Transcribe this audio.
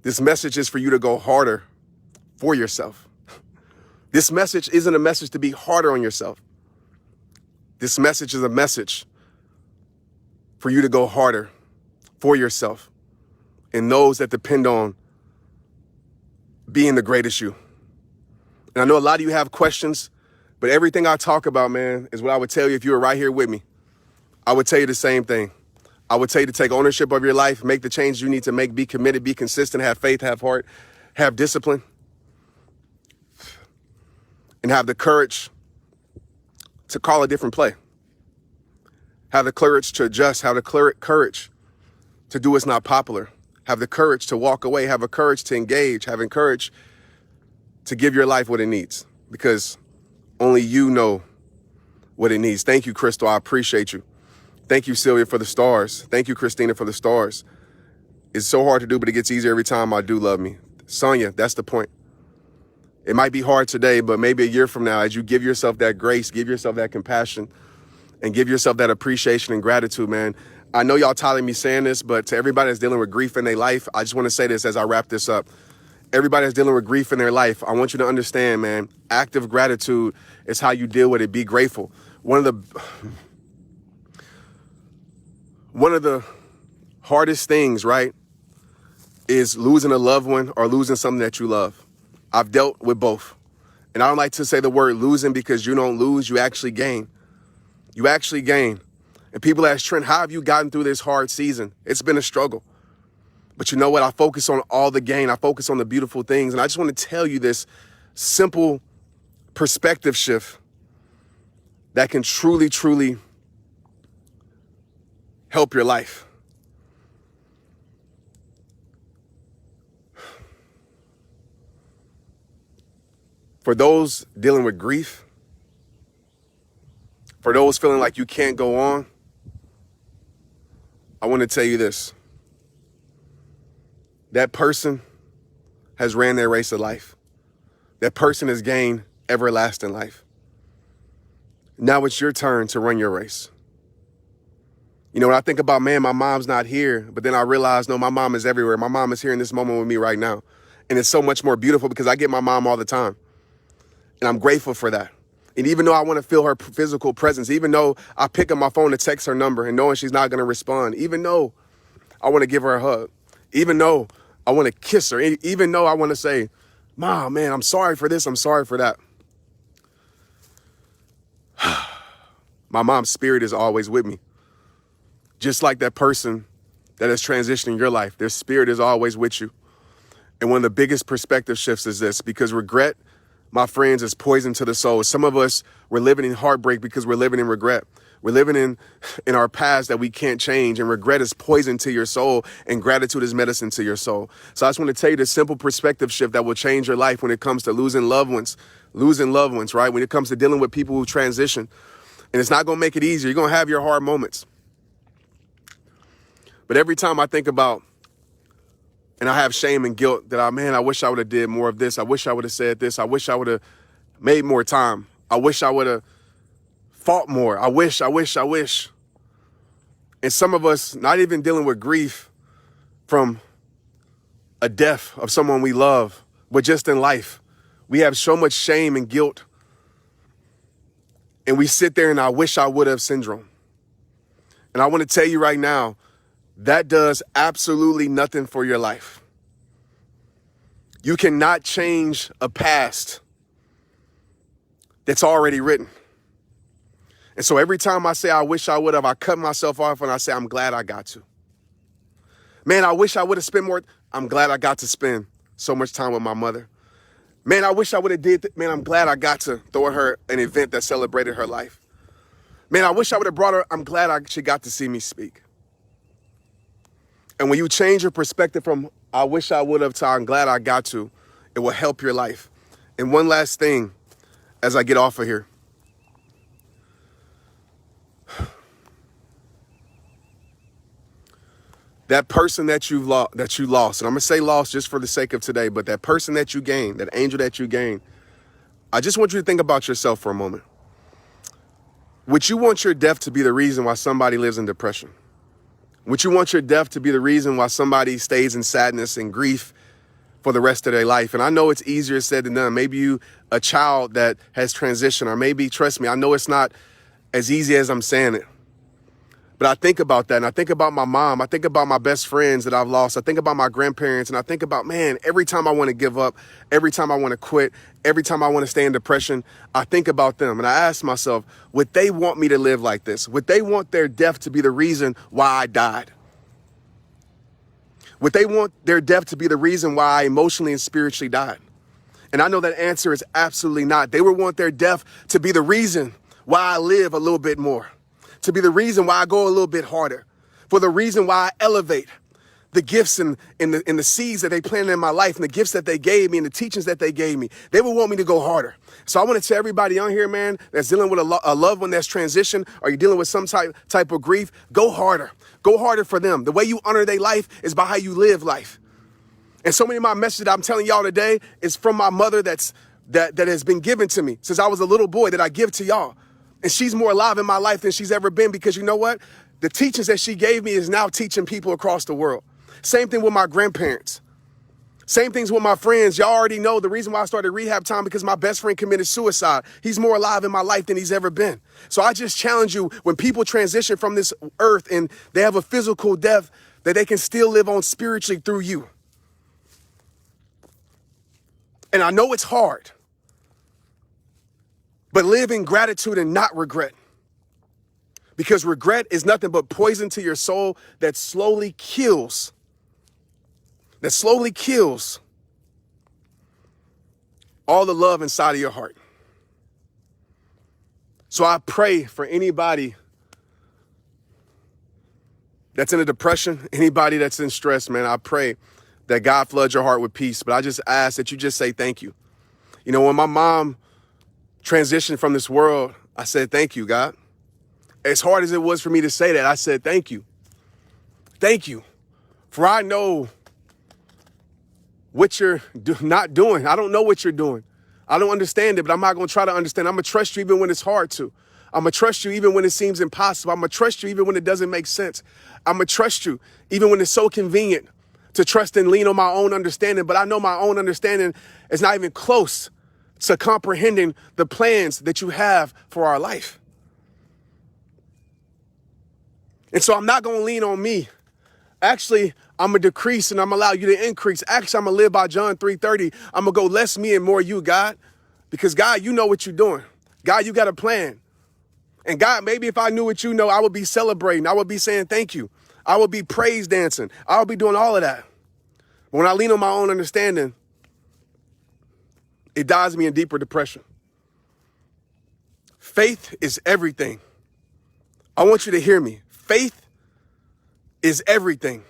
This message is for you to go harder for yourself. This message isn't a message to be harder on yourself. This message is a message for you to go harder for yourself and those that depend on being the greatest you. And I know a lot of you have questions, but everything I talk about, man, is what I would tell you if you were right here with me. I would tell you the same thing. I would tell you to take ownership of your life, make the changes you need to make, be committed, be consistent, have faith, have heart, have discipline, and have the courage to call a different play. Have the courage to adjust, have the courage to do what's not popular, have the courage to walk away, have the courage to engage, having courage to give your life what it needs, because only you know what it needs. Thank you, Crystal. I appreciate you. Thank you, Sylvia, for the stars. Thank you, Christina, for the stars. It's so hard to do, but it gets easier every time. I do love me. Sonia, that's the point. It might be hard today, but maybe a year from now, as you give yourself that grace, give yourself that compassion, and give yourself that appreciation and gratitude, man. I know y'all tired of me saying this, but to everybody that's dealing with grief in their life, I just want to say this as I wrap this up. Everybody that's dealing with grief in their life, I want you to understand, man, active gratitude is how you deal with it. Be grateful. One of the hardest things, right, is losing a loved one or losing something that you love. I've dealt with both. And I don't like to say the word losing because you don't lose, you actually gain. You actually gain. And people ask, Trent, how have you gotten through this hard season? It's been a struggle. But you know what? I focus on all the gain. I focus on the beautiful things. And I just want to tell you this simple perspective shift that can truly, truly help your life. For those dealing with grief, for those feeling like you can't go on, I want to tell you this. That person has ran their race of life. That person has gained everlasting life. Now it's your turn to run your race. You know, when I think about, man, my mom's not here, but then I realize, no, my mom is everywhere. My mom is here in this moment with me right now. And it's so much more beautiful because I get my mom all the time. And I'm grateful for that. And even though I want to feel her physical presence, even though I pick up my phone to text her number and knowing she's not going to respond, even though I want to give her a hug, even though I want to kiss her, even though I want to say, Mom, man, I'm sorry for this, I'm sorry for that. My mom's spirit is always with me. Just like that person that is transitioning your life, their spirit is always with you. And one of the biggest perspective shifts is this, because regret, my friends, is poison to the soul. Some of us, we're living in heartbreak because we're living in regret. We're living in our past that we can't change, and regret is poison to your soul, and gratitude is medicine to your soul. So I just want to tell you this simple perspective shift that will change your life when it comes to losing loved ones, right? When it comes to dealing with people who transition. And it's not going to make it easier. You're going to have your hard moments. But every time I think about, and I have shame and guilt that I wish I would have did more of this. I wish I would have said this. I wish I would have made more time. I wish I would have fought more. I wish. And some of us not even dealing with grief from a death of someone we love, but just in life. We have so much shame and guilt. And we sit there in I wish I would have syndrome. And I want to tell you right now, that does absolutely nothing for your life. You cannot change a past that's already written. And so every time I say I wish I would have, I cut myself off and I say I'm glad I got to. Man, I wish I would have spent more. I'm glad I got to spend so much time with my mother. Man, I wish I would have man, I'm glad I got to throw her an event that celebrated her life. Man, I wish I would have brought her. I'm glad she got to see me speak. And when you change your perspective from I wish I would have to I'm glad I got to, it will help your life. And one last thing as I get off of here. That person that you lost, and I'm going to say lost just for the sake of today, but that person that you gained, that angel that you gained, I just want you to think about yourself for a moment. Would you want your death to be the reason why somebody lives in depression? Would you want your death to be the reason why somebody stays in sadness and grief for the rest of their life. And I know it's easier said than done. Maybe you a child that has transitioned, or maybe, trust me, I know it's not as easy as I'm saying it. But I think about that, and I think about my mom. I think about my best friends that I've lost. I think about my grandparents, and I think about, man, every time I want to give up, every time I want to quit, every time I want to stay in depression, I think about them. And I ask myself, would they want me to live like this? Would they want their death to be the reason why I died? Would they want their death to be the reason why I emotionally and spiritually died? And I know that answer is absolutely not. They would want their death to be the reason why I live a little bit more, to be the reason why I go a little bit harder, for the reason why I elevate the gifts and the seeds that they planted in my life, and the gifts that they gave me and the teachings that they gave me. They would want me to go harder. So I want to tell everybody on here, man, that's dealing with a loved one that's transitioned, or you're dealing with some type of grief, go harder. Go harder for them. The way you honor their life is by how you live life. And so many of my messages that I'm telling y'all today is from my mother that has been given to me since I was a little boy, that I give to y'all. And she's more alive in my life than she's ever been, because you know what? The teachings that she gave me is now teaching people across the world. Same thing with my grandparents. Same things with my friends. Y'all already know the reason why I started Rehab Time, because my best friend committed suicide. He's more alive in my life than he's ever been. So I just challenge you, when people transition from this earth and they have a physical death, that they can still live on spiritually through you. And I know it's hard, but live in gratitude and not regret. Because regret is nothing but poison to your soul that slowly kills. All the love inside of your heart. So I pray for anybody that's in a depression, anybody that's in stress, man. I pray that God floods your heart with peace. But I just ask that you just say thank you. You know, when my mom transitioned from this world, I said, thank you, God. As hard as it was for me to say that, I said, thank you. Thank you. For I know what you're not doing. I don't know what you're doing. I don't understand it, but I'm not going to try to understand. I'm going to trust you even when it's hard to. I'm going to trust you even when it seems impossible. I'm going to trust you even when it doesn't make sense. I'm going to trust you even when it's so convenient to trust and lean on my own understanding. But I know my own understanding is not even close to comprehending the plans that you have for our life. And so I'm not going to lean on me. Actually, I'm going to decrease and I'm going to allow you to increase. Actually, I'm going to live by John 3:30. I'm going to go less me and more you, God. Because God, you know what you're doing. God, you got a plan. And God, maybe if I knew what you know, I would be celebrating. I would be saying thank you. I would be praise dancing. I would be doing all of that. But when I lean on my own understanding, it dives me in deeper depression. Faith is everything. I want you to hear me. Faith is everything.